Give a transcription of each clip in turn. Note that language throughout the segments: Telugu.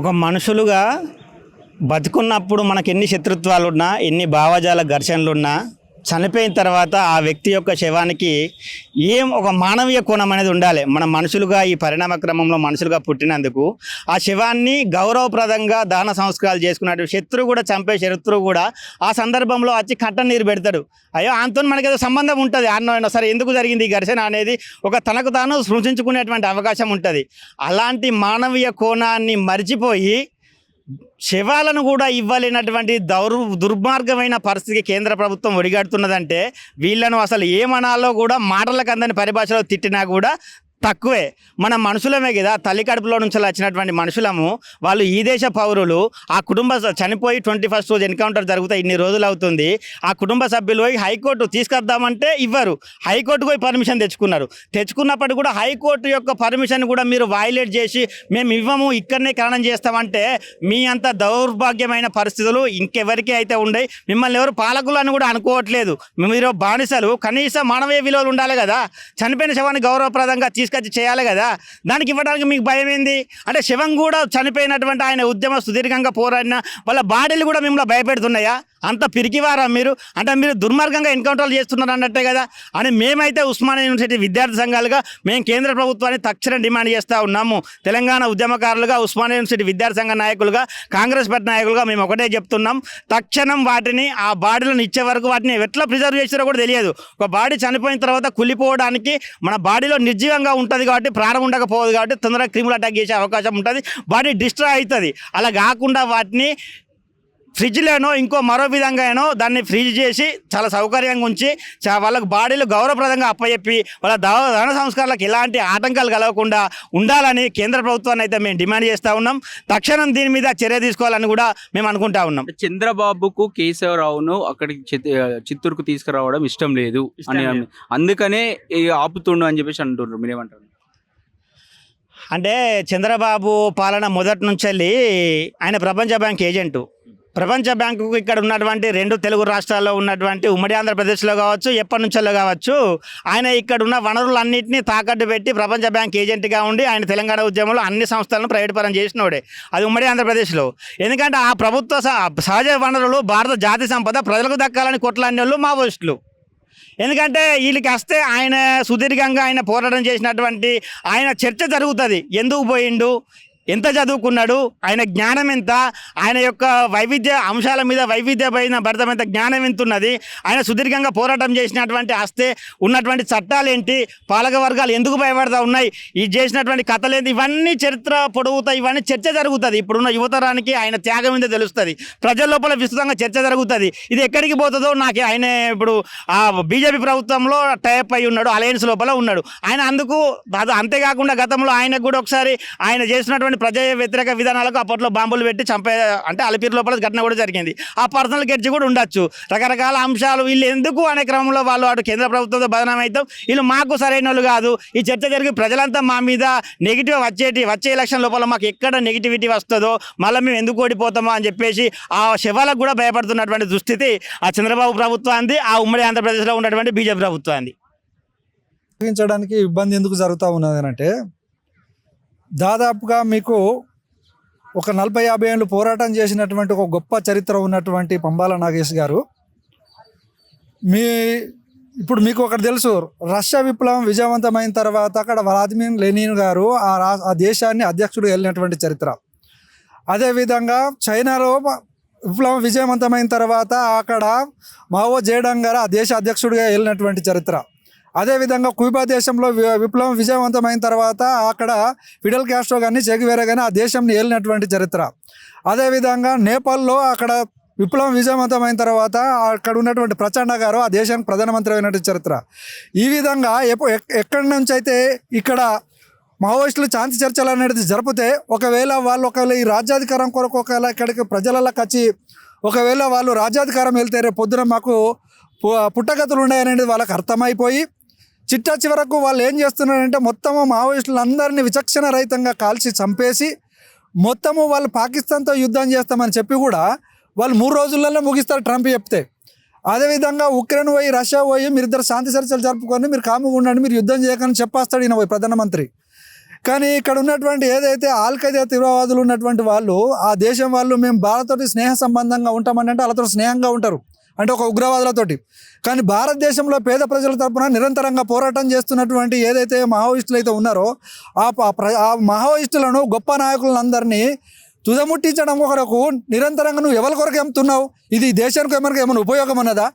ఒక మనుషులుగా బతుకున్నప్పుడు మనకు ఎన్ని శత్రుత్వాలున్నా ఎన్ని భావజాల ఘర్షణలున్నా చనిపోయిన తర్వాత ఆ వ్యక్తి యొక్క శవానికి ఒక మానవీయ కోణం అనేది ఉండాలి. మన మనుషులుగా ఈ పరిణామ క్రమంలో మనుషులుగా పుట్టినందుకు ఆ శవాన్ని గౌరవప్రదంగా దహన సంస్కారాలు చేసుకున్నట్టు శత్రువు కూడా చంపే శత్రువు కూడా ఆ సందర్భంలో వచ్చి కట్ట నీరు పెడతాడు. అయ్యో ఆయనతో మనకేదో సంబంధం ఉంటుంది, అన్న సరే ఎందుకు జరిగింది ఈ ఘర్షణ అనేది ఒక తనకు తాను సృష్టించుకునేటువంటి అవకాశం ఉంటుంది. అలాంటి మానవీయ కోణాన్ని మర్చిపోయి శవాలను కూడా ఇవ్వలేనటువంటి దుర్మార్గమైన పరిస్థితికి కేంద్ర ప్రభుత్వం ఒడిగడుతున్నదంటే వీళ్ళను అసలు ఏమనాలో కూడా మాటలకు అందని పరిభాషలో తిట్టినా కూడా తక్కువే. మన మనుషులమే కదా, తల్లి కడుపులో నుంచి వచ్చినటువంటి మనుషులము. వాళ్ళు ఈ దేశ పౌరులు. ఆ కుటుంబ చనిపోయి 21st రోజు ఎన్కౌంటర్ జరుగుతాయి, ఇన్ని రోజులు అవుతుంది. ఆ కుటుంబ సభ్యులు పోయి హైకోర్టు తీసుకొద్దామంటే ఇవ్వరు. హైకోర్టుకు పోయి పర్మిషన్ తెచ్చుకున్నప్పటికీ కూడా హైకోర్టు యొక్క పర్మిషన్ కూడా మీరు వైలేట్ చేసి మేము ఇవ్వము ఇక్కడనే ఖననం చేస్తామంటే మీ అంత దౌర్భాగ్యమైన పరిస్థితులు ఇంకెవరికి అయితే ఉండయి. మిమ్మల్ని ఎవరు పాలకులు అని కూడా అనుకోవట్లేదు. మీరు బానిసలు. కనీసం మానవీయ విలువలు ఉండాలి కదా. చనిపోయిన శవాన్ని గౌరవప్రదంగా తీసుకొచ్చి చేయాలి కదా. దానికి ఇవ్వడానికి మీకు భయం ఏంది? అంటే శవం కూడా చనిపోయినటువంటి ఆయన ఉద్యమ సుదీర్ఘంగా పోరాడిన వాళ్ళ బాడీలు కూడా మిమ్మల్ని భయపెడుతున్నాయా? అంత పిరికివారా మీరు? అంటే మీరు దుర్మార్గంగా ఎన్కౌంటర్లు చేస్తున్నారు అన్నట్టే కదా. అని మేమైతే ఉస్మానియా యూనివర్సిటీ విద్యార్థి సంఘాలుగా మేము కేంద్ర ప్రభుత్వాన్ని తక్షణం డిమాండ్ చేస్తూ ఉన్నాము. తెలంగాణ ఉద్యమకారులుగా, ఉస్మానియా యూనివర్సిటీ విద్యార్థి సంఘ నాయకులుగా, కాంగ్రెస్ పార్టీ నాయకులుగా మేము ఒకటే చెప్తున్నాం, తక్షణం వాటిని ఆ బాడీలను ఇచ్చే వరకు వాటిని ఎట్లా ప్రిజర్వ్ చేస్తారో కూడా తెలియదు. ఒక బాడీ చనిపోయిన తర్వాత కుళ్ళిపోవడానికి మన బాడీలో నిర్జీవంగా ఉంటుంది కాబట్టి, ప్రాణం ఉండకపోదు కాబట్టి తొందరగా క్రిములు అటాక్ చేసే అవకాశం ఉంటుంది, బాడీ డిస్ట్రాయ్ అవుతుంది. అలా కాకుండా వాటిని ఫ్రిడ్జ్లోనో ఇంకో మరో విధంగా దాన్ని ఫ్రీజ్ చేసి చాలా సౌకర్యంగా ఉంచి వాళ్ళకు బాడీలు గౌరవప్రదంగా అప్పచెప్పి వాళ్ళ దహన సంస్కారాలకు ఎలాంటి ఆటంకాలు కలగకుండా ఉండాలని కేంద్ర ప్రభుత్వాన్ని అయితే మేము డిమాండ్ చేస్తూ ఉన్నాం. తక్షణం దీని మీద చర్య తీసుకోవాలని కూడా మేము అనుకుంటా ఉన్నాం. చంద్రబాబుకు కేశవరావును అక్కడికి చిత్తూరుకు తీసుకురావడం ఇష్టం లేదు అని, అందుకనే ఆపుతుండు అని చెప్పేసి అంటున్నారు. మీరేమంటారు? అంటే చంద్రబాబు పాలన మొదటి నుంచి ఆయన ప్రపంచ బ్యాంక్ ఏజెంటు. ప్రపంచ బ్యాంకుకు ఇక్కడ ఉన్నటువంటి 2 తెలుగు రాష్ట్రాల్లో ఉన్నటువంటి ఉమ్మడి ఆంధ్రప్రదేశ్లో కావచ్చు, ఎప్పటి నుంచో కావచ్చు, ఆయన ఇక్కడ ఉన్న వనరులన్నింటినీ తాకట్టు పెట్టి ప్రపంచ బ్యాంక్ ఏజెంట్గా ఉండి ఆయన తెలంగాణ ఉద్యమంలో అన్ని సంస్థలను ప్రైవేట్ పరం చేసినోడే. అది ఉమ్మడి ఆంధ్రప్రదేశ్లో. ఎందుకంటే ఆ ప్రభుత్వ సహజ వనరులు భారత జాతి సంపద ప్రజలకు దక్కాలని కొట్లాడిన వాళ్ళు మావోయిస్టులు. ఎందుకంటే వీళ్ళకి వస్తే ఆయన సుదీర్ఘంగా ఆయన పోరాటం చేసినటువంటి ఆయన చర్చ జరుగుతుంది. ఎందుకు పోయిండు, ఎంత చదువుకున్నాడు, ఆయన జ్ఞానం ఎంత, ఆయన యొక్క వైవిధ్య అంశాల మీద వైవిధ్యమైన భరితం ఎంత జ్ఞానం ఎంత ఉన్నది, ఆయన సుదీర్ఘంగా పోరాటం చేసినటువంటి ఆస్తే ఉన్నటువంటి చట్టాలు ఏంటి, పాలక వర్గాలు ఎందుకు భయపడతా ఉన్నాయి, ఇది చేసినటువంటి కథలు ఏంటి, ఇవన్నీ చరిత్ర పొడుగుతాయి, ఇవన్నీ చర్చ జరుగుతుంది. ఇప్పుడున్న యువతరానికి ఆయన త్యాగం మీద తెలుస్తుంది. ప్రజల లోపల విస్తృతంగా చర్చ జరుగుతుంది. ఇది ఎక్కడికి పోతుందో నాకు ఆయన ఇప్పుడు ఆ బీజేపీ ప్రభుత్వంలో టైప్ అయి ఉన్నాడు, అలయన్స్ లోపల ఉన్నాడు ఆయన. అందుకు అంతేకాకుండా గతంలో ఆయనకు కూడా ఒకసారి ఆయన చేసినటువంటి ప్రజా వ్యతిరేక విధానాలకు అప్పట్లో బాంబులు పెట్టి అంటే అలిపిరి లోపల ఘటన కూడా జరిగింది. ఆ పర్సనల్ గెడ్జి కూడా ఉండొచ్చు. రకరకాల అంశాలు వీళ్ళు ఎందుకు అనే క్రమంలో వాళ్ళు అటు కేంద్ర ప్రభుత్వంతో బదనాం అవుతాం, వీళ్ళు మాకు సరైన వాళ్ళు కాదు. ఈ చర్చ జరిగి ప్రజలంతా మా మీద నెగిటివ్ వచ్చే ఎలక్షన్ లోపల మాకు ఎక్కడ నెగిటివిటీ వస్తుందో, మళ్ళీ మేము ఎందుకు ఓడిపోతామో అని చెప్పేసి ఆ శవాలకు కూడా భయపడుతున్నటువంటి దుస్థితి ఆ చంద్రబాబు ప్రభుత్వాన్ని, ఆ ఉమ్మడి ఆంధ్రప్రదేశ్లో ఉన్నటువంటి బీజేపీ ప్రభుత్వాన్ని. ఇబ్బంది ఎందుకు జరుగుతూ ఉన్నది అంటే, దాదాపుగా మీకు ఒక 40-50 ఏళ్ళు పోరాటం చేసినటువంటి ఒక గొప్ప చరిత్ర ఉన్నటువంటి పంబాల నాగేష్ గారు, ఇప్పుడు మీకు ఒకటి తెలుసు, రష్యా విప్లవం విజయవంతమైన తర్వాత అక్కడ వ్లాదిమిర్ లెనిన్ గారు ఆ దేశాన్ని అధ్యక్షుడు వెళ్ళినటువంటి చరిత్ర. అదేవిధంగా చైనాలో విప్లవం విజయవంతమైన తర్వాత అక్కడ మావో జేడాంగ్ గారు ఆ దేశ అధ్యక్షుడిగా వెళ్ళినటువంటి చరిత్ర. అదేవిధంగా క్యూబా దేశంలో విప్లవం విజయవంతమైన తర్వాత అక్కడ ఫిడెల్ కాస్ట్రో కానీ చెగువేరా కానీ ఆ దేశంని ఏలినటువంటి చరిత్ర. అదేవిధంగా నేపాల్లో అక్కడ విప్లవం విజయవంతమైన తర్వాత అక్కడ ఉన్నటువంటి ప్రచండ గారు ఆ దేశానికి ప్రధానమంత్రి అయినటువంటి చరిత్ర. ఈ విధంగా ఎక్కడి నుంచి అయితే ఇక్కడ మావోయిస్టులు శాంతి చర్చలు అనేది జరిపితే, ఒకవేళ ఈ రాజ్యాధికారం కొరకు ఒకవేళ ఇక్కడికి ప్రజలకు వచ్చి ఒకవేళ వాళ్ళు రాజ్యాధికారం వెళ్తే రేపు పొద్దున మాకు పుట్టగతులు ఉన్నాయనేది వాళ్ళకి అర్థమైపోయి చిట్ట చివరకు వాళ్ళు ఏం చేస్తున్నారంటే మొత్తము మావోయిస్టులందరినీ విచక్షణ రహితంగా కాల్చి చంపేసి మొత్తము వాళ్ళు పాకిస్తాన్తో యుద్ధం చేస్తామని చెప్పి కూడా వాళ్ళు 3 రోజులలో ముగిస్తారు ట్రంప్ చెప్తే. అదేవిధంగా ఉక్రెయిన్ పోయి రష్యా పోయి మీరిద్దరు శాంతి చర్చలు జరుపుకొని మీరు కాముగా ఉండండి, మీరు యుద్ధం చేయకని చెప్పేస్తాడు ఈయన పోయి ప్రధానమంత్రి. కానీ ఇక్కడ ఉన్నటువంటి ఏదైతే ఆల్ఖైదా తీవ్రవాదులు ఉన్నటువంటి వాళ్ళు ఆ దేశం వాళ్ళు మేము భారత్తోటి స్నేహ సంబంధంగా ఉంటామని అంటే వాళ్ళతో స్నేహంగా ఉంటారు, అంటే ఒక ఉగ్రవాదులతోటి. కానీ భారతదేశంలో పేద ప్రజల తరపున నిరంతరంగా పోరాటం చేస్తున్నటువంటి ఏదైతే మావోయిస్టులు అయితే ఉన్నారో ఆ మావోయిస్టులను గొప్ప నాయకులందరినీ తుదముట్టించడం కొరకు నిరంతరంగా నువ్వు ఎవరి కొరకు అమ్ముతున్నావు? ఇది దేశానికి ఏమైనా ఉపయోగం అన్నదా?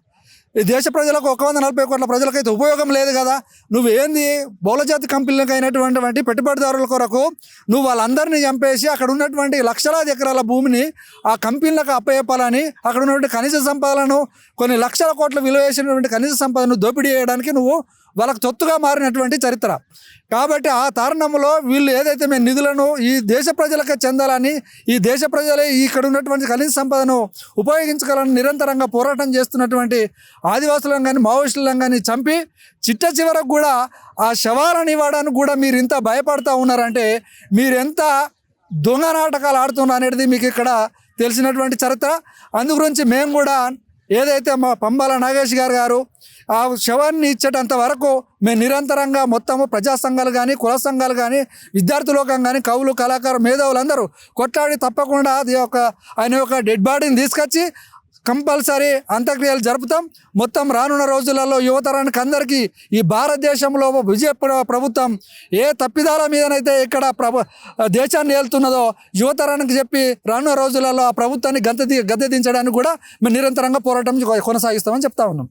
ఈ దేశ ప్రజలకు 140 కోట్ల ప్రజలకైతే ఉపయోగం లేదు కదా. నువ్వు ఏంది బహుళజాతి కంపెనీలకు అయినటువంటి పెట్టుబడిదారుల కొరకు నువ్వు వాళ్ళందరినీ చంపేసి అక్కడ ఉన్నటువంటి లక్షలాది ఎకరాల భూమిని ఆ కంపెనీలకు అప్పచెప్పాలని, అక్కడ ఉన్నటువంటి ఖనిజ సంపదలను కొన్ని లక్షల కోట్ల విలువ చేసినటువంటి ఖనిజ సంపదను దోపిడీ చేయడానికి నువ్వు వాళ్ళకు తొత్తుగా మారినటువంటి చరిత్ర. కాబట్టి ఆ తరుణంలో వీళ్ళు ఏదైతే మేము నిధులను ఈ దేశ ప్రజలకే చెందాలని, ఈ దేశ ప్రజలే ఇక్కడ ఉన్నటువంటి ఖనిజ సంపదను ఉపయోగించుకోవాలని నిరంతరంగా పోరాటం చేస్తున్నటువంటి ఆదివాసులను కానీ మావోయిస్టులను కానీ చంపి చిట్ట చివరకు కూడా ఆ శవాలను ఇవ్వడానికి కూడా మీరు ఇంత భయపడుతూ ఉన్నారంటే మీరెంత దొంగ నాటకాలు ఆడుతున్నారు అనేది మీకు ఇక్కడ తెలిసినటువంటి చరిత్ర. అందుగురించి మేము కూడా ఏదైతే మా పంబాల నాగేష్ గారు ఆ శవాన్ని ఇచ్చేటంత వరకు మేము నిరంతరంగా మొత్తము ప్రజా సంఘాలు కానీ, కుల సంఘాలు కానీ, విద్యార్థి లోకం కానీ, కవులు, కళాకారు, మేధావులు అందరూ కొట్లాడి తప్పకుండా ఆయన యొక్క డెడ్ బాడీని తీసుకొచ్చి కంపల్సరీ అంత్యక్రియలు జరుపుతాం. మొత్తం రానున్న రోజులలో యువతరానికి అందరికీ ఈ భారతదేశంలో విజయ ప్రభుత్వం ఏ తప్పిదాల మీదనైతే ఇక్కడ దేశాన్ని ఏలుతున్నదో యువతరానికి చెప్పి రానున్న రోజులలో ఆ ప్రభుత్వాన్ని గద్దె దించడానికి కూడా మేము నిరంతరంగా పోరాటం కొనసాగిస్తామని చెప్తా ఉన్నాం.